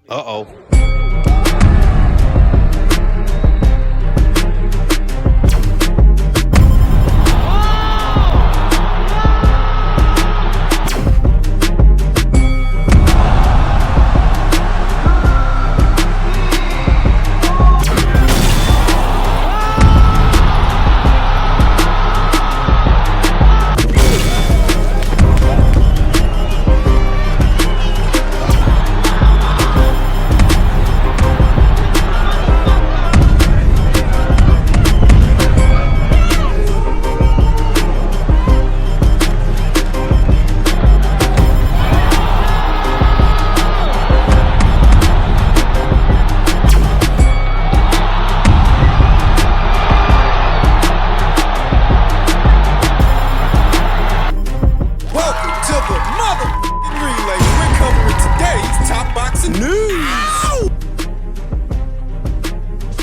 Uh-oh.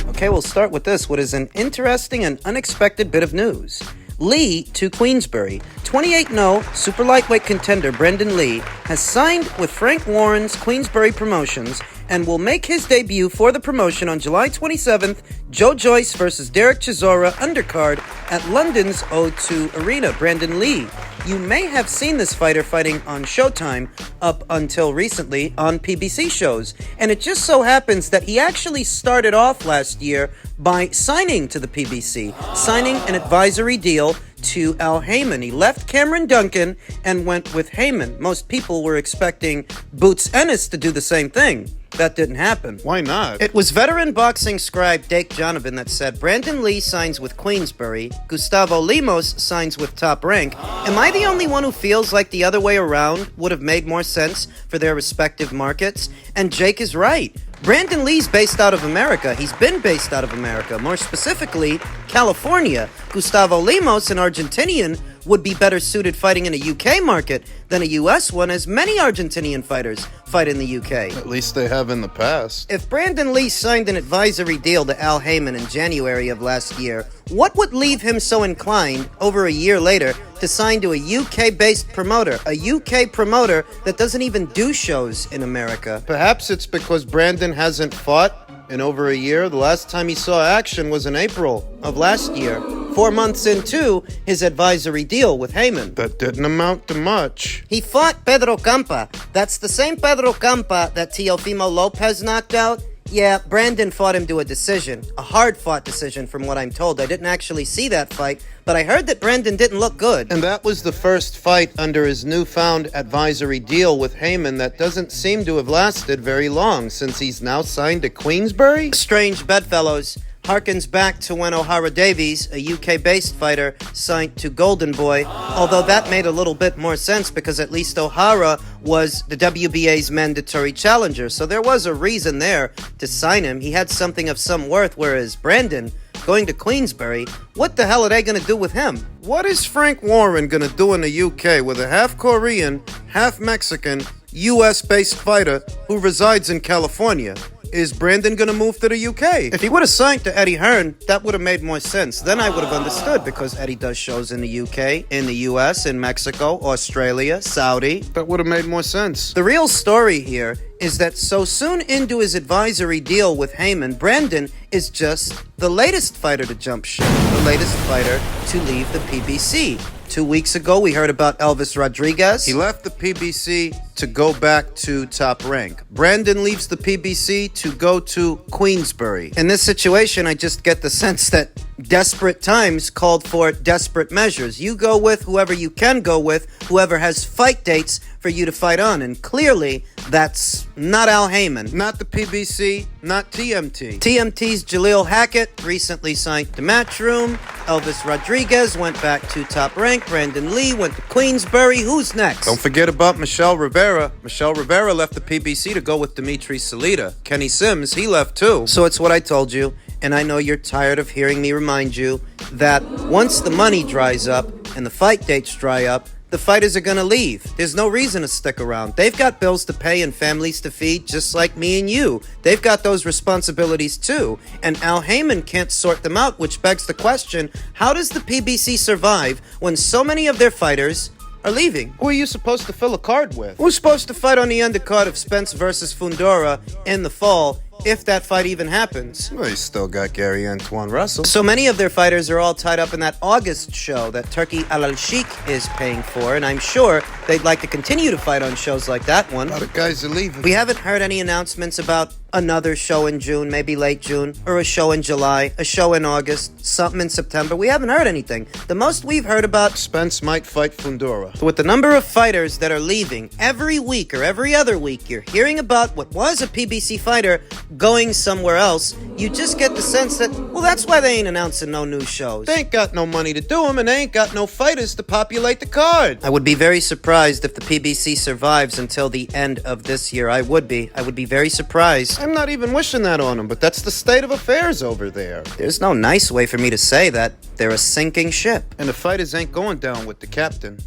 Okay, we'll start with this, what is an interesting and unexpected bit of news. Lee to Queensberry. 28-0 super lightweight contender Brendan Lee has signed with Frank Warren's Queensberry Promotions and will make his debut for the promotion on July 27th, Joe Joyce versus Derek Chisora undercard at London's O2 Arena. Brendan Lee, you may have seen this fighter fighting on Showtime up until recently on PBC shows, and it just so happens that he actually started off last year by signing to the PBC, signing an advisory deal to Al Heyman. He left Cameron Duncan and went with Heyman. Most people were expecting Boots Ennis to do the same thing. That didn't happen. Why not? It was veteran boxing scribe Dake Donovan that said, Brandon Lee signs with Queensberry, Gustavo Lemos signs with Top Rank. Am I the only one who feels like the other way around would have made more sense for their respective markets? And Jake is right. Brandon Lee's based out of America. He's been based out of America, more specifically, California. Gustavo Lemos, an Argentinian, would be better suited fighting in a UK market than a US one, as many Argentinian fighters fight in the UK. At least they have in the past. If Brandon Lee signed an advisory deal to Al Heyman in January of last year, what would leave him so inclined, over a year later, to sign to a UK-based promoter? A UK promoter that doesn't even do shows in America. Perhaps it's because Brandon hasn't fought in over a year. The last time he saw action was in April of last year, 4 months into his advisory deal with Heyman. That didn't amount to much. He fought Pedro Campa. That's the same Pedro Campa that Teofimo Lopez knocked out. Yeah, Brandon fought him to a decision. A hard-fought decision, from what I'm told. I didn't actually see that fight, but I heard that Brandon didn't look good. And that was the first fight under his newfound advisory deal with Heyman that doesn't seem to have lasted very long, since he's now signed to Queensberry? Strange bedfellows harkens back to when O'Hara Davies, a UK-based fighter, signed to Golden Boy, although that made a little bit more sense because at least O'Hara was the WBA's mandatory challenger, so there was a reason there to sign him. He had something of some worth, whereas Brandon, going to Queensberry, what the hell are they going to do with him? What is Frank Warren going to do in the UK with a half-Korean, half-Mexican, US-based fighter who resides in California? Is Brandon going to move to the UK? If he would have signed to Eddie Hearn, that would have made more sense. Then I would have understood, because Eddie does shows in the UK, in the US, in Mexico, Australia, Saudi. That would have made more sense. The real story here is that so soon into his advisory deal with Heyman, Brandon is just the latest fighter to jump ship, the latest fighter to leave the PBC. 2 weeks ago, we heard about Elvis Rodriguez. He left the PBC to go back to Top Rank. Brandon leaves the PBC to go to Queensberry. In this situation, I just get the sense that desperate times called for desperate measures. You go with whoever you can go with, whoever has fight dates for you to fight on. And clearly, that's not Al Heyman. Not the PBC, not TMT. TMT's Jaleel Hackett recently signed to Matchroom. Elvis Rodriguez went back to Top Rank. Brandon Lee went to Queensberry. Who's next? Don't forget about Michelle Rivera. Michelle Rivera left the PBC to go with Dimitri Salita. Kenny Sims, he left too. So it's what I told you, and I know you're tired of hearing me remind you that once the money dries up and the fight dates dry up, the fighters are going to leave. There's no reason to stick around. They've got bills to pay and families to feed, just like me and you. They've got those responsibilities too. And Al Heyman can't sort them out, which begs the question, how does the PBC survive when so many of their fighters are leaving. Who are you supposed to fill a card with? Who's supposed to fight on the undercard of Spence versus Fundora in the fall, if that fight even happens? Well, you still got Gary Antoine Russell. So many of their fighters are all tied up in that August show that Turkey Al Sheikh is paying for, and I'm sure they'd like to continue to fight on shows like that one. A lot of guys are leaving. We haven't heard any announcements about another show in June, maybe late June, or a show in July, a show in August, something in September. We haven't heard anything. The most we've heard about... Spence might fight Fundora. With the number of fighters that are leaving every week or every other week, you're hearing about what was a PBC fighter going somewhere else. You just get the sense that, well, that's why they ain't announcing no new shows. They ain't got no money to do them, and they ain't got no fighters to populate the card. I would be very surprised if the PBC survives until the end of this year. I would be very surprised. I'm not even wishing that on them, but that's the state of affairs over there. There's no nice way for me to say that. They're a sinking ship. And the fighters ain't going down with the captain.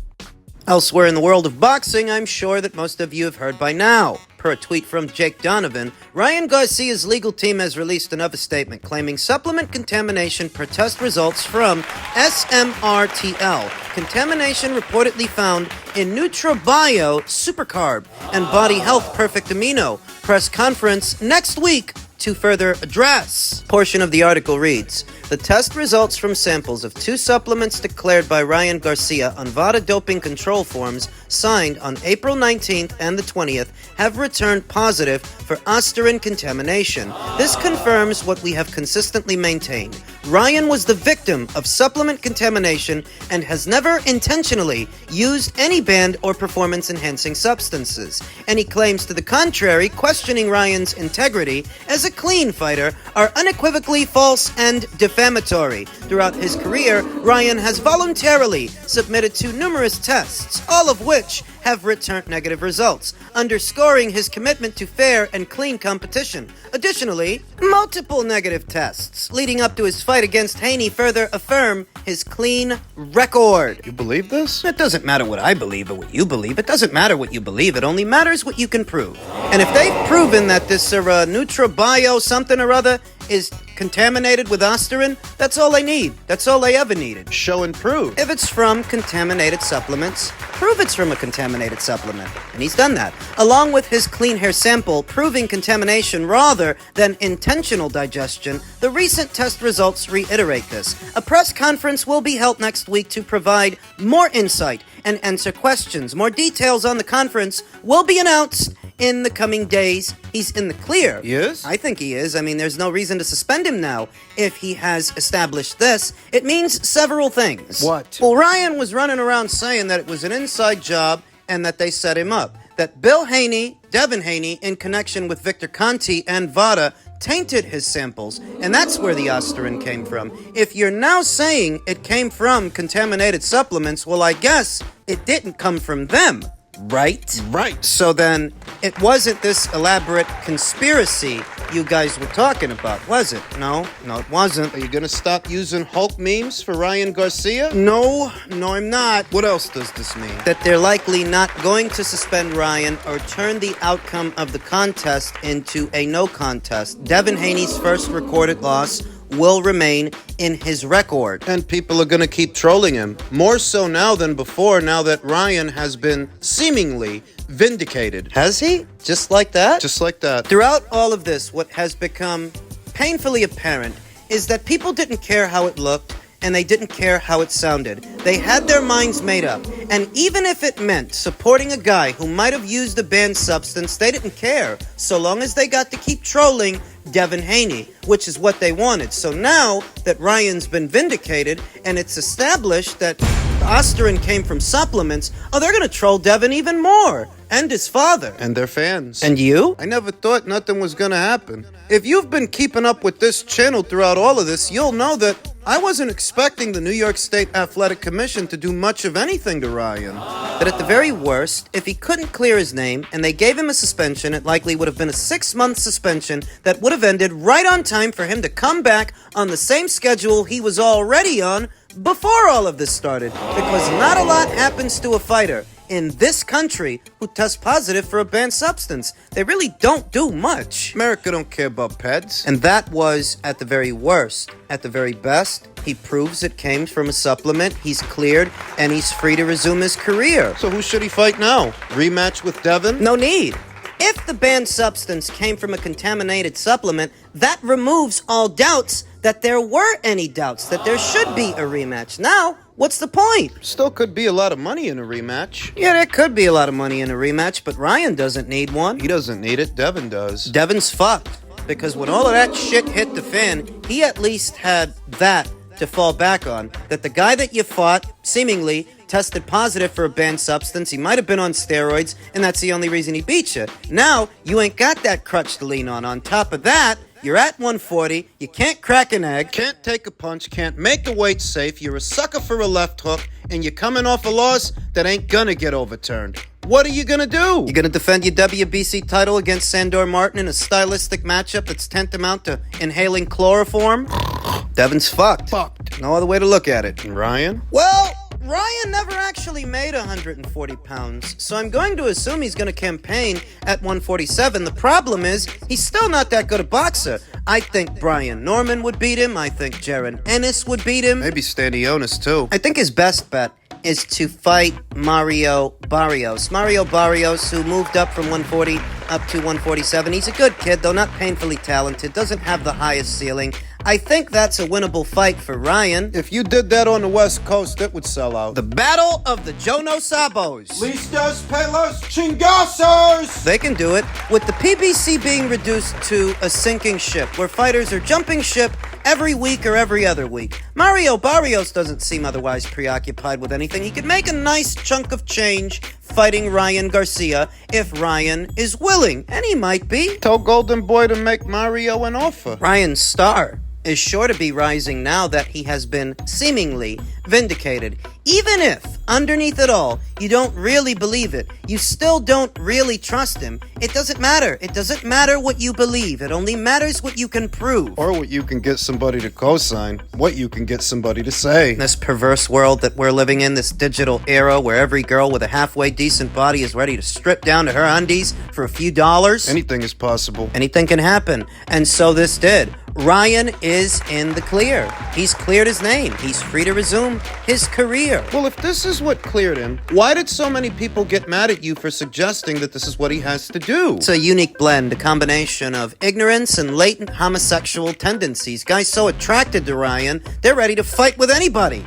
Elsewhere in the world of boxing, I'm sure that most of you have heard by now. Per a tweet from Jake Donovan, Ryan Garcia's legal team has released another statement claiming supplement contamination per test results from SMRTL. Contamination reportedly found in NutraBio Supercarb and Body Health Perfect Amino. Press conference next week to further address. Portion of the article reads, the test results from samples of 2 supplements declared by Ryan Garcia on VADA doping control forms signed on April 19th and the 20th have returned positive for asterin contamination. This confirms what we have consistently maintained. Ryan was the victim of supplement contamination and has never intentionally used any banned or performance-enhancing substances. Any claims to the contrary, questioning Ryan's integrity as a clean fighter, are unequivocally false and defamatory. Throughout his career, Ryan has voluntarily submitted to numerous tests, all of which have returned negative results, underscoring his commitment to fair and clean competition. Additionally, multiple negative tests leading up to his fight against Haney further affirm his clean record. You believe this? It doesn't matter what I believe or what you believe. It doesn't matter what you believe. It only matters what you can prove. And if they've proven that this NutraBio something or other is contaminated with asterin, that's all they need. That's all they ever needed. Show and prove. If it's from contaminated supplements, prove it's from a contaminated supplement. And he's done that. Along with his clean hair sample proving contamination rather than intentional digestion, the recent test results reiterate this. A press conference will be held next week to provide more insight and answer questions. More details on the conference will be announced in the coming days. He's in the clear. He is? I think he is. I mean, there's no reason to suspend him now if he has established this. It means several things. What? Well, Ryan was running around saying that it was an inside job and that they set him up. That Bill Haney, Devin Haney, in connection with Victor Conti and VADA, tainted his samples, and that's where the asterin came from. If you're now saying it came from contaminated supplements, well, I guess it didn't come from them. Right? Right. So then, it wasn't this elaborate conspiracy you guys were talking about, was it? No, it wasn't. Are you gonna stop using Hulk memes for Ryan Garcia? No, I'm not. What else does this mean? That they're likely not going to suspend Ryan or turn the outcome of the contest into a no contest. Devin Haney's first recorded loss will remain in his record. And people are going to keep trolling him. More so now than before, now that Ryan has been seemingly vindicated. Has he? Just like that? Just like that. Throughout all of this, what has become painfully apparent is that people didn't care how it looked, and they didn't care how it sounded. They had their minds made up. And even if it meant supporting a guy who might have used a banned substance, they didn't care, so long as they got to keep trolling Devin Haney, which is what they wanted. So now that Ryan's been vindicated, and it's established that asterin came from supplements, they're going to troll Devin even more. And his father. And their fans. And you? I never thought nothing was going to happen. If you've been keeping up with this channel throughout all of this, you'll know that I wasn't expecting the New York State Athletic Commission to do much of anything to Ryan. But at the very worst, if he couldn't clear his name and they gave him a suspension, it likely would have been a 6-month suspension that would have ended right on time for him to come back on the same schedule he was already on before all of this started. Because not a lot happens to a fighter in this country who test positive for a banned substance. They really don't do much. America don't care about pets. And that was at the very worst. At the very best, he proves it came from a supplement, he's cleared, and he's free to resume his career. So who should he fight now? Rematch with Devin? No need. If the banned substance came from a contaminated supplement, that removes all doubts that there were any doubts that there should be a rematch. Now, what's the point? Still could be a lot of money in a rematch. Yeah, there could be a lot of money in a rematch, but Ryan doesn't need one. He doesn't need it, Devin does. Devin's fucked, because when all of that shit hit the fan, he at least had that to fall back on. That the guy that you fought, seemingly, tested positive for a banned substance, he might have been on steroids, and that's the only reason he beat you. Now, you ain't got that crutch to lean on. On top of that, you're at 140, you can't crack an egg, Can't take a punch, can't make a weight safe, you're a sucker for a left hook, and you're coming off a loss that ain't gonna get overturned. What are you gonna do? you're gonna defend your WBC title against Sandor Martin in a stylistic matchup that's tantamount to inhaling chloroform? Devin's fucked. Fucked. No other way to look at it. And Ryan? Well, Ryan never actually made 140 pounds, so I'm going to assume he's going to campaign at 147. The problem is, he's still not that good a boxer. I think Brian Norman would beat him. I think Jaron Ennis would beat him. Maybe Stanionis too. I think his best bet is to fight Mario Barrios. Mario Barrios, who moved up from 140 up to 147. He's a good kid, though not painfully talented, doesn't have the highest ceiling. I think that's a winnable fight for Ryan. If you did that on the West Coast, it would sell out. The Battle of the Jono Sabos. Listas pelos chingasos! They can do it, with the PBC being reduced to a sinking ship, where fighters are jumping ship every week or every other week. Mario Barrios doesn't seem otherwise preoccupied with anything. He could make a nice chunk of change fighting Ryan Garcia if Ryan is willing, and he might be. Tell Golden Boy to make Mario an offer. Ryan's star is sure to be rising now that he has been seemingly vindicated. Even if, underneath it all, you don't really believe it, you still don't really trust him, it doesn't matter. It doesn't matter what you believe. It only matters what you can prove. Or what you can get somebody to co-sign. What you can get somebody to say. This perverse world that we're living in, this digital era where every girl with a halfway decent body is ready to strip down to her undies for a few dollars. Anything is possible. Anything can happen. And so this did. Ryan is in the clear. He's cleared his name. He's free to resume his career. Well, if this is what cleared him, why did so many people get mad at you for suggesting that this is what he has to do? It's a unique blend, a combination of ignorance and latent homosexual tendencies. Guys so attracted to Ryan, they're ready to fight with anybody.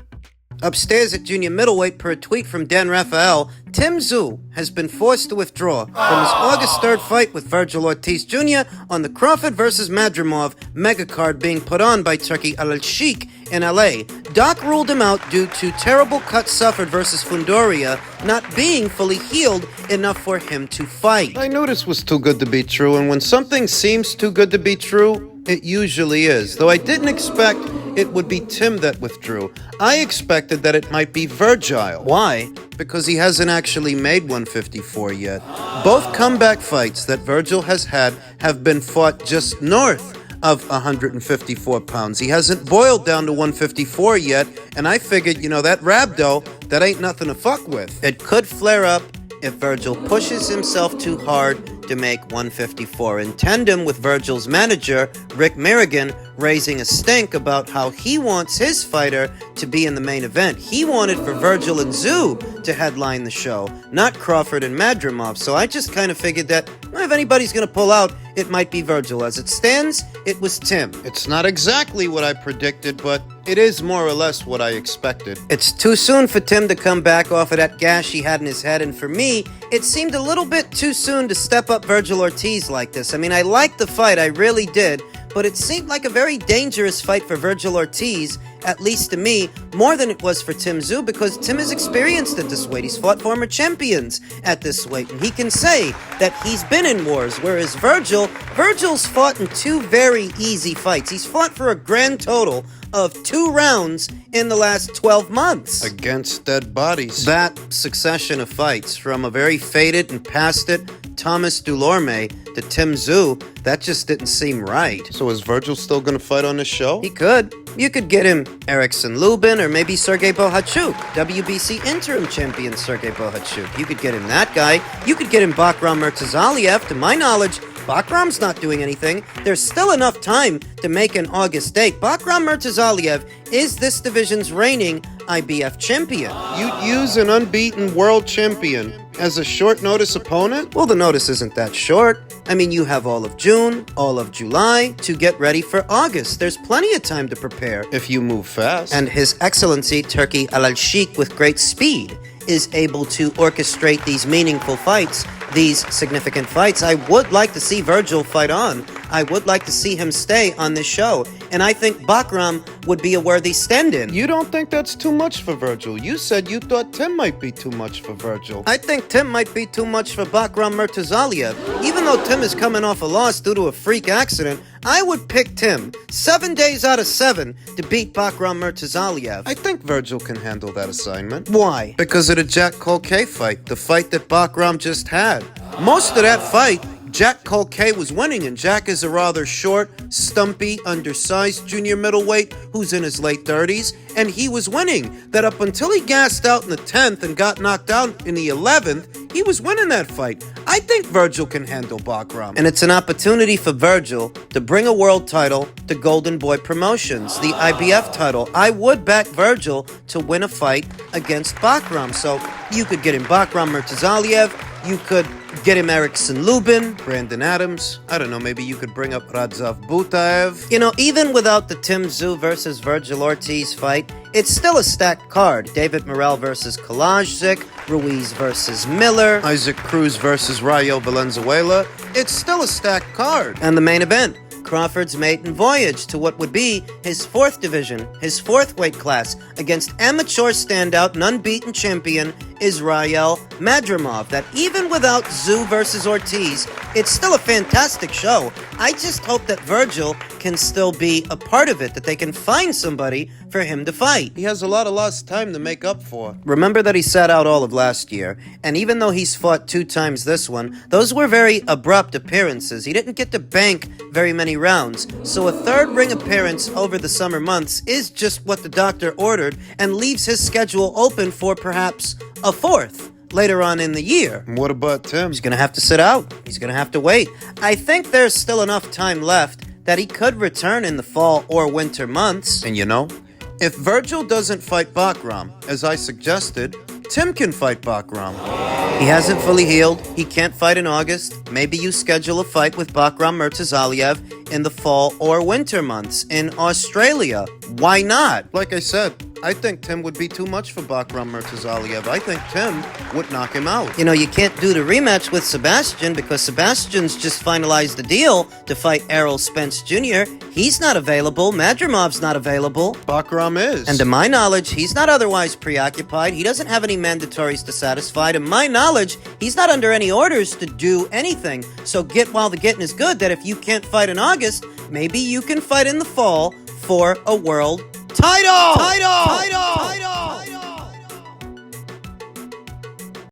Upstairs at junior middleweight, per a tweet from Dan Raphael, Tszyu has been forced to withdraw from his August 3rd fight with Virgil Ortiz Jr. on the Crawford vs. Madrimov megacard being put on by Turkey Al-Sheikh in LA. Doc ruled him out due to terrible cuts suffered versus Fundoria not being fully healed enough for him to fight. I knew this was too good to be true, and when something seems too good to be true, it usually is. Though I didn't expect it would be Tim that withdrew. I expected that it might be Virgil. Why? Because he hasn't actually made 154 yet. Both comeback fights that Virgil has had have been fought just north of 154 pounds. He hasn't boiled down to 154 yet, and I figured, that rhabdo, that ain't nothing to fuck with. It could flare up if Virgil pushes himself too hard to make 154, in tandem with Virgil's manager, Rick Merrigan, raising a stink about how he wants his fighter to be in the main event. He wanted for Virgil and Tszyu to headline the show, not Crawford and Madrimov, so I just kind of figured that if anybody's going to pull out, it might be Virgil. As it stands, it was Tim. It's not exactly what I predicted, but it is more or less what I expected. It's too soon for Tim to come back off of that gash he had in his head, and for me, it seemed a little bit too soon to step up Virgil Ortiz like this. I mean, I liked the fight, I really did, but it seemed like a very dangerous fight for Virgil Ortiz, at least to me, more than it was for Tim Tszyu, because Tim is experienced at this weight. He's fought former champions at this weight, and he can say that he's been in wars, whereas Virgil's fought in two very easy fights. He's fought for a grand total of 2 rounds in the last 12 months. Against dead bodies. That succession of fights, from a very faded and past it Thomas Dulorme to Tszyu, that just didn't seem right. So is Virgil still gonna fight on this show? He could. You could get him Erickson Lubin or maybe Sergey Bohachuk, WBC interim champion Sergey Bohachuk. You could get him that guy. You could get him Bakram Murtazaliev. To my knowledge, Bakram's not doing anything. There's still enough time to make an August date. Bakram Murtazaliev is this division's reigning IBF champion. You'd use an unbeaten world champion as a short notice opponent? Well, the notice isn't that short. I mean, you have all of June, all of July to get ready for August. There's plenty of time to prepare. If you move fast. And His Excellency Turki Al-Sheikh, with great speed, is able to orchestrate these meaningful fights, these significant fights. I would like to see Virgil fight on. I would like to see him stay on this show. And I think Bakram would be a worthy stand-in. You don't think that's too much for Virgil? You said you thought Tim might be too much for Virgil. I think Tim might be too much for Bakram Murtazaliev. Even though Tim is coming off a loss due to a freak accident, I would pick Tim 7 days out of 7 to beat Bakram Murtazaliev. I think Virgil can handle that assignment. Why? Because of the Jack Colquet fight, the fight that Bakram just had. Most of that fight, Jack Colquet was winning, and Jack is a rather short, stumpy, undersized junior middleweight who's in his late 30s, and he was winning. That up until he gassed out in the 10th and got knocked out in the 11th, he was winning that fight. I think Virgil can handle Bakram. And it's an opportunity for Virgil to bring a world title to Golden Boy Promotions, the IBF title. I would back Virgil to win a fight against Bakram. So you could get him Bakram Murtazaliev, you could get him Erickson Lubin, Brandon Adams. I don't know, maybe you could bring up Radzav Butaev. You know, even without the Tszyu versus Virgil Ortiz fight, it's still a stacked card. David Morrell versus Kalajdzic, Ruiz versus Miller, Isaac Cruz versus Rayo Valenzuela. It's still a stacked card. And the main event, Crawford's maiden voyage to what would be his 4th division, his 4th weight class, against amateur standout and unbeaten champion Israel Madrimov. That even without Tszyu versus Ortiz, it's still a fantastic show. I just hope that Virgil can still be a part of it, that they can find somebody for him to fight. He has a lot of lost time to make up for. Remember that he sat out all of last year, and even though he's fought 2 times this one, those were very abrupt appearances. He didn't get to bank very many rounds, so a 3rd ring appearance over the summer months is just what the doctor ordered and leaves his schedule open for perhaps a 4th later on in the year. What about Tim? He's gonna have to sit out. He's gonna have to wait. I think there's still enough time left that he could return in the fall or winter months. And you know, if Virgil doesn't fight Bakram, as I suggested, Tim can fight Bakram. He hasn't fully healed. He can't fight in August. Maybe you schedule a fight with Bakram Murtazaliev in the fall or winter months in Australia. Why not? Like I said, I think Tim would be too much for Bakram Murtazaliev. I think Tim would knock him out. You know, you can't do the rematch with Sebastian because Sebastian's just finalized the deal to fight Errol Spence Jr. He's not available. Madrimov's not available. Bakram is. And to my knowledge, he's not otherwise preoccupied. He doesn't have any mandatories to satisfy. To my knowledge, he's not under any orders to do anything. So get while the getting is good, that if you can't fight in August, maybe you can fight in the fall for a world title!